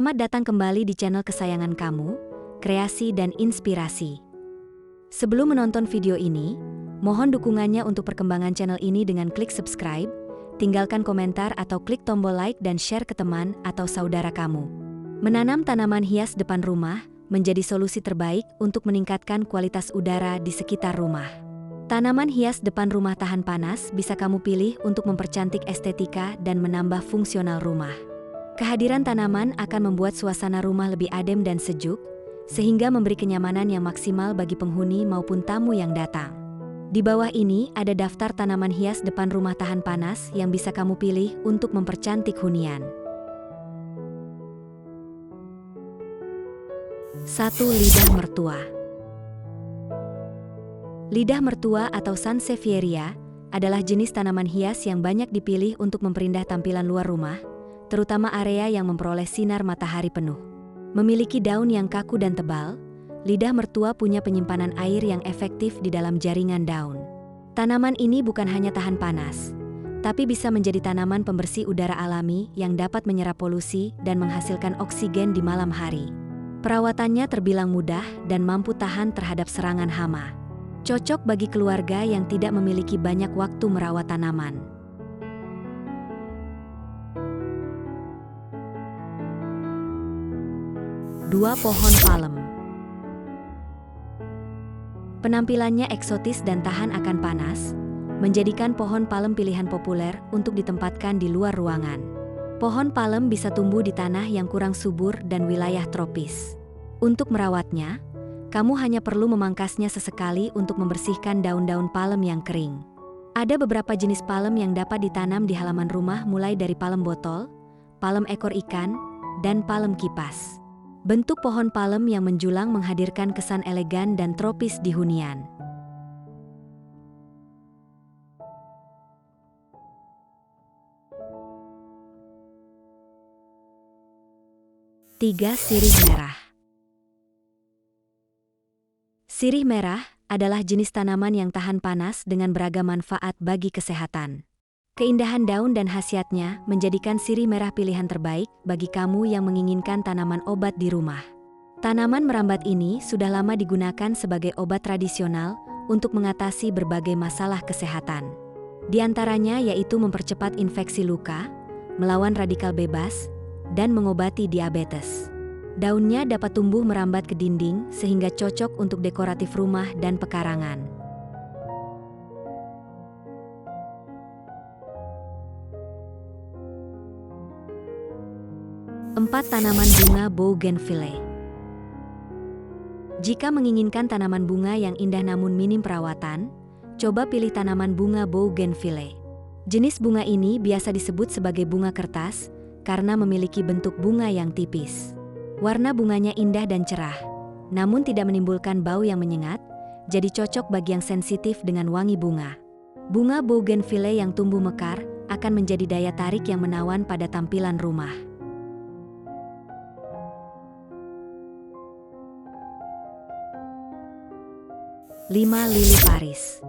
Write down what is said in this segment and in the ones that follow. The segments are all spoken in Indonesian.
Selamat datang kembali di channel kesayangan kamu, Kreasi dan Inspirasi. Sebelum menonton video ini, mohon dukungannya untuk perkembangan channel ini dengan klik subscribe, tinggalkan komentar atau klik tombol like dan share ke teman atau saudara kamu. Menanam tanaman hias depan rumah menjadi solusi terbaik untuk meningkatkan kualitas udara di sekitar rumah. Tanaman hias depan rumah tahan panas bisa kamu pilih untuk mempercantik estetika dan menambah fungsional rumah. Kehadiran tanaman akan membuat suasana rumah lebih adem dan sejuk, sehingga memberi kenyamanan yang maksimal bagi penghuni maupun tamu yang datang. Di bawah ini ada daftar tanaman hias depan rumah tahan panas yang bisa kamu pilih untuk mempercantik hunian. 1. Lidah mertua. Lidah mertua atau Sansevieria adalah jenis tanaman hias yang banyak dipilih untuk memperindah tampilan luar rumah, terutama area yang memperoleh sinar matahari penuh. Memiliki daun yang kaku dan tebal, lidah mertua punya penyimpanan air yang efektif di dalam jaringan daun. Tanaman ini bukan hanya tahan panas, tapi bisa menjadi tanaman pembersih udara alami yang dapat menyerap polusi dan menghasilkan oksigen di malam hari. Perawatannya terbilang mudah dan mampu tahan terhadap serangan hama. Cocok bagi keluarga yang tidak memiliki banyak waktu merawat tanaman. 2. Pohon palem. Penampilannya eksotis dan tahan akan panas, menjadikan pohon palem pilihan populer untuk ditempatkan di luar ruangan. Pohon palem bisa tumbuh di tanah yang kurang subur dan wilayah tropis. Untuk merawatnya, kamu hanya perlu memangkasnya sesekali untuk membersihkan daun-daun palem yang kering. Ada beberapa jenis palem yang dapat ditanam di halaman rumah, mulai dari palem botol, palem ekor ikan, dan palem kipas. Bentuk pohon palem yang menjulang menghadirkan kesan elegan dan tropis di hunian. 3. Sirih merah. Sirih merah adalah jenis tanaman yang tahan panas dengan beragam manfaat bagi kesehatan. Keindahan daun dan khasiatnya menjadikan sirih merah pilihan terbaik bagi kamu yang menginginkan tanaman obat di rumah. Tanaman merambat ini sudah lama digunakan sebagai obat tradisional untuk mengatasi berbagai masalah kesehatan. Di antaranya yaitu mempercepat infeksi luka, melawan radikal bebas, dan mengobati diabetes. Daunnya dapat tumbuh merambat ke dinding sehingga cocok untuk dekoratif rumah dan pekarangan. 4. Tanaman bunga bougainvillea. Jika menginginkan tanaman bunga yang indah namun minim perawatan, coba pilih tanaman bunga bougainvillea. Jenis bunga ini biasa disebut sebagai bunga kertas karena memiliki bentuk bunga yang tipis. Warna bunganya indah dan cerah, namun tidak menimbulkan bau yang menyengat, jadi cocok bagi yang sensitif dengan wangi bunga. Bunga bougainvillea yang tumbuh mekar akan menjadi daya tarik yang menawan pada tampilan rumah. 5. Lili Paris.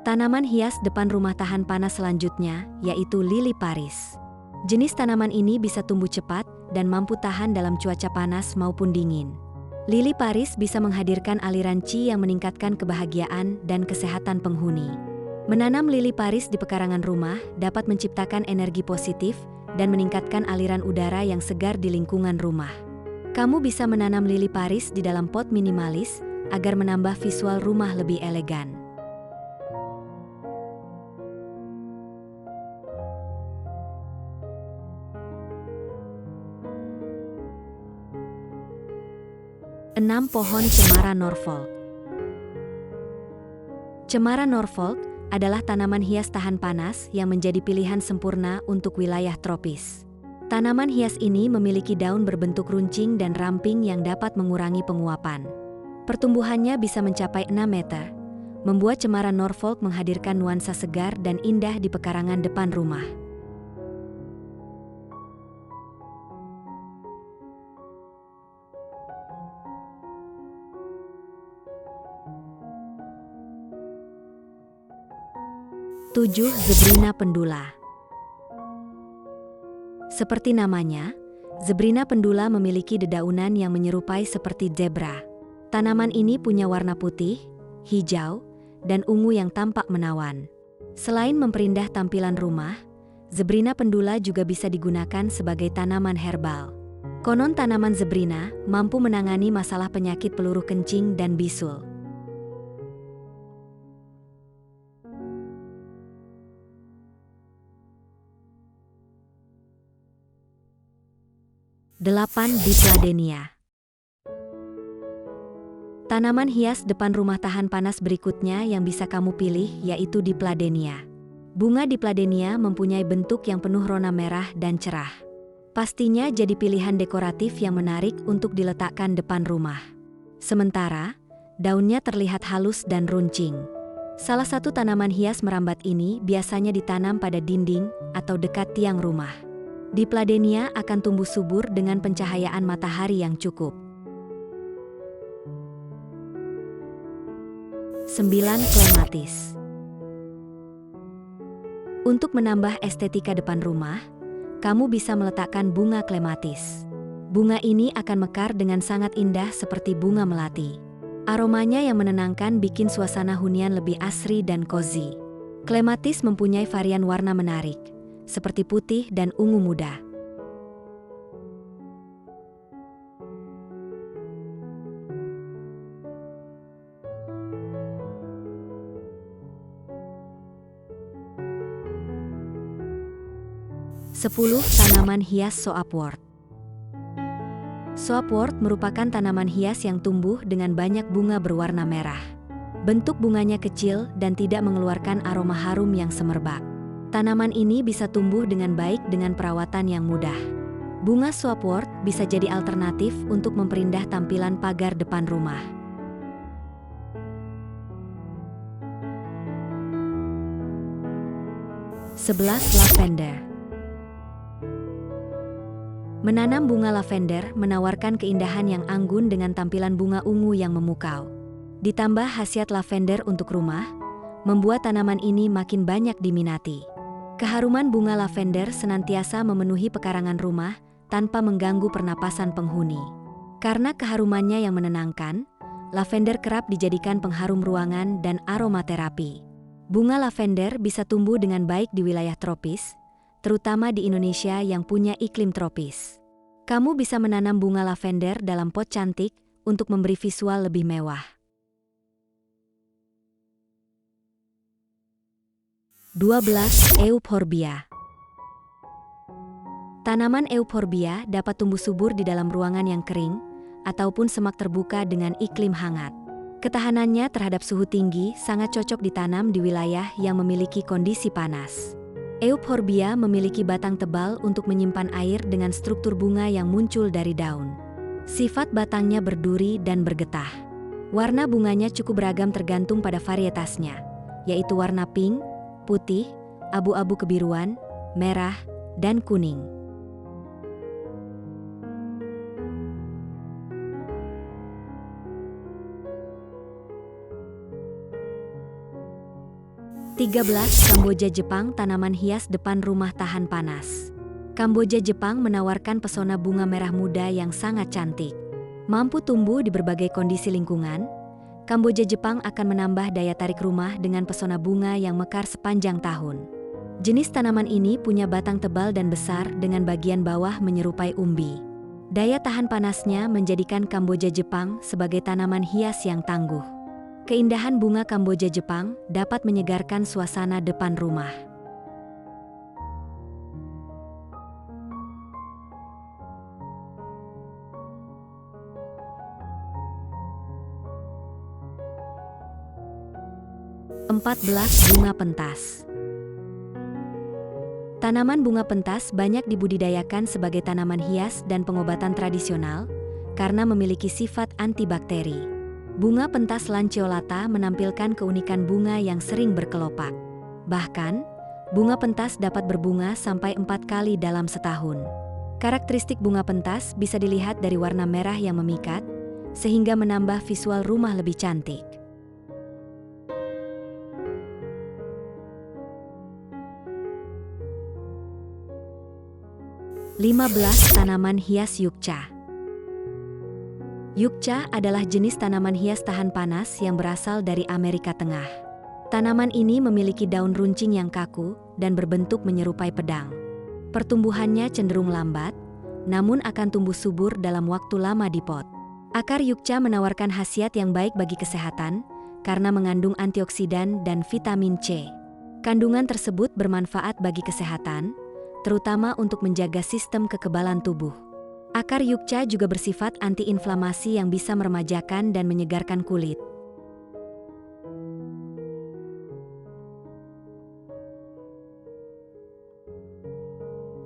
Tanaman hias depan rumah tahan panas selanjutnya yaitu lili Paris. Jenis tanaman ini bisa tumbuh cepat dan mampu tahan dalam cuaca panas maupun dingin. Lili Paris bisa menghadirkan aliran qi yang meningkatkan kebahagiaan dan kesehatan penghuni. Menanam lili Paris di pekarangan rumah dapat menciptakan energi positif dan meningkatkan aliran udara yang segar di lingkungan rumah. Kamu bisa menanam lili Paris di dalam pot minimalis agar menambah visual rumah lebih elegan. 6. Pohon cemara Norfolk. Cemara Norfolk adalah tanaman hias tahan panas yang menjadi pilihan sempurna untuk wilayah tropis. Tanaman hias ini memiliki daun berbentuk runcing dan ramping yang dapat mengurangi penguapan. Pertumbuhannya bisa mencapai 6 meter, membuat cemara Norfolk menghadirkan nuansa segar dan indah di pekarangan depan rumah. 7. Zebrina pendula. Seperti namanya, Zebrina pendula memiliki dedaunan yang menyerupai seperti zebra. Tanaman ini punya warna putih, hijau, dan ungu yang tampak menawan. Selain memperindah tampilan rumah, Zebrina pendula juga bisa digunakan sebagai tanaman herbal. Konon tanaman Zebrina mampu menangani masalah penyakit peluru kencing dan bisul. Delapan Dipladenia. Tanaman hias depan rumah tahan panas berikutnya yang bisa kamu pilih yaitu Dipladenia. Bunga Dipladenia mempunyai bentuk yang penuh rona merah dan cerah. Pastinya jadi pilihan dekoratif yang menarik untuk diletakkan depan rumah. Sementara, daunnya terlihat halus dan runcing. Salah satu tanaman hias merambat ini biasanya ditanam pada dinding atau dekat tiang rumah. Dipladenia akan tumbuh subur dengan pencahayaan matahari yang cukup. 9. Klematis. Untuk menambah estetika depan rumah, kamu bisa meletakkan bunga klematis. Bunga ini akan mekar dengan sangat indah seperti bunga melati. Aromanya yang menenangkan bikin suasana hunian lebih asri dan cozy. Klematis mempunyai varian warna menarik, seperti putih dan ungu muda. Sepuluh. Tanaman hias soapwort. Soapwort merupakan tanaman hias yang tumbuh dengan banyak bunga berwarna merah. Bentuk bunganya kecil dan tidak mengeluarkan aroma harum yang semerbak. Tanaman ini bisa tumbuh dengan baik dengan perawatan yang mudah. Bunga soapwort bisa jadi alternatif untuk memperindah tampilan pagar depan rumah. Sebelas. Lavender. Menanam bunga lavender menawarkan keindahan yang anggun dengan tampilan bunga ungu yang memukau. Ditambah khasiat lavender untuk rumah, membuat tanaman ini makin banyak diminati. Keharuman bunga lavender senantiasa memenuhi pekarangan rumah tanpa mengganggu pernapasan penghuni. Karena keharumannya yang menenangkan, lavender kerap dijadikan pengharum ruangan dan aromaterapi. Bunga lavender bisa tumbuh dengan baik di wilayah tropis, terutama di Indonesia yang punya iklim tropis. Kamu bisa menanam bunga lavender dalam pot cantik untuk memberi visual lebih mewah. 12. Euphorbia. Tanaman Euphorbia dapat tumbuh subur di dalam ruangan yang kering ataupun semak terbuka dengan iklim hangat. Ketahanannya terhadap suhu tinggi sangat cocok ditanam di wilayah yang memiliki kondisi panas. Euphorbia memiliki batang tebal untuk menyimpan air dengan struktur bunga yang muncul dari daun. Sifat batangnya berduri dan bergetah. Warna bunganya cukup beragam tergantung pada varietasnya, yaitu warna pink, putih, abu-abu kebiruan, merah, dan kuning. Kamboja Jepang, tanaman hias depan rumah tahan panas. Kamboja Jepang menawarkan pesona bunga merah muda yang sangat cantik. Mampu tumbuh di berbagai kondisi lingkungan, Kamboja Jepang akan menambah daya tarik rumah dengan pesona bunga yang mekar sepanjang tahun. Jenis tanaman ini punya batang tebal dan besar dengan bagian bawah menyerupai umbi. Daya tahan panasnya menjadikan Kamboja Jepang sebagai tanaman hias yang tangguh. Keindahan bunga Kamboja Jepang dapat menyegarkan suasana depan rumah. Bunga pentas. Tanaman bunga pentas banyak dibudidayakan sebagai tanaman hias dan pengobatan tradisional karena memiliki sifat antibakteri. Bunga pentas lanceolata menampilkan keunikan bunga yang sering berkelopak. Bahkan, bunga pentas dapat berbunga sampai 4 kali dalam setahun. Karakteristik bunga pentas bisa dilihat dari warna merah yang memikat, sehingga menambah visual rumah lebih cantik. 14. 15 tanaman hias Yukca. Yukca adalah jenis tanaman hias tahan panas yang berasal dari Amerika Tengah. Tanaman ini memiliki daun runcing yang kaku dan berbentuk menyerupai pedang. Pertumbuhannya cenderung lambat, namun akan tumbuh subur dalam waktu lama di pot. Akar Yukca menawarkan khasiat yang baik bagi kesehatan karena mengandung antioksidan dan vitamin C. Kandungan tersebut bermanfaat bagi kesehatan, terutama untuk menjaga sistem kekebalan tubuh. Akar Yukca juga bersifat antiinflamasi yang bisa meremajakan dan menyegarkan kulit.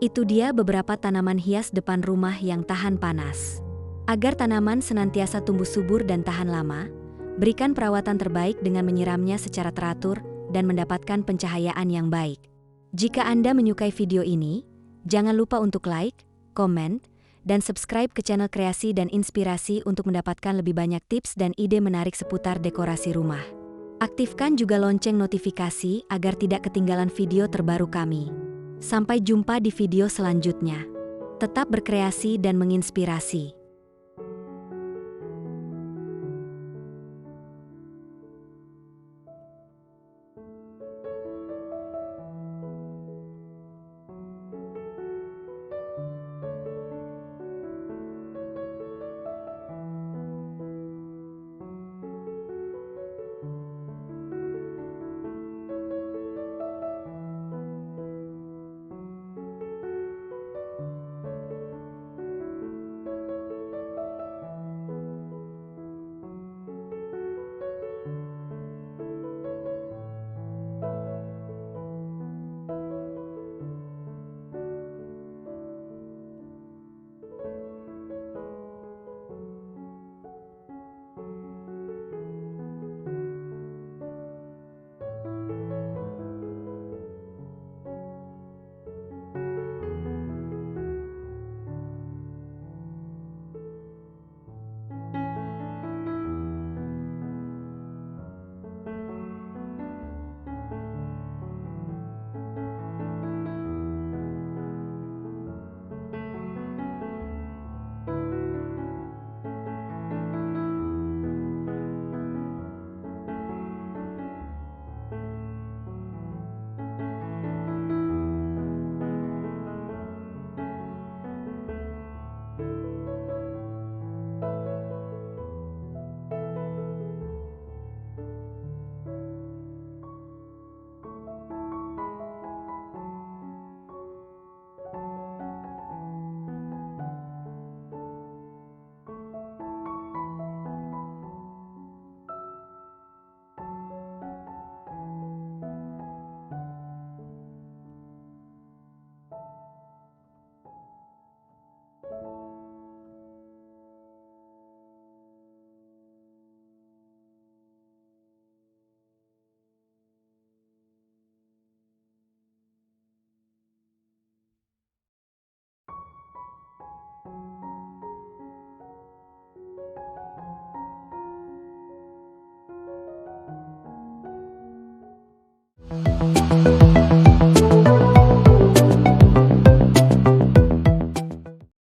Itu dia beberapa tanaman hias depan rumah yang tahan panas. Agar tanaman senantiasa tumbuh subur dan tahan lama, berikan perawatan terbaik dengan menyiramnya secara teratur dan mendapatkan pencahayaan yang baik. Jika Anda menyukai video ini, jangan lupa untuk like, komen, dan subscribe ke channel Kreasi dan Inspirasi untuk mendapatkan lebih banyak tips dan ide menarik seputar dekorasi rumah. Aktifkan juga lonceng notifikasi agar tidak ketinggalan video terbaru kami. Sampai jumpa di video selanjutnya. Tetap berkreasi dan menginspirasi.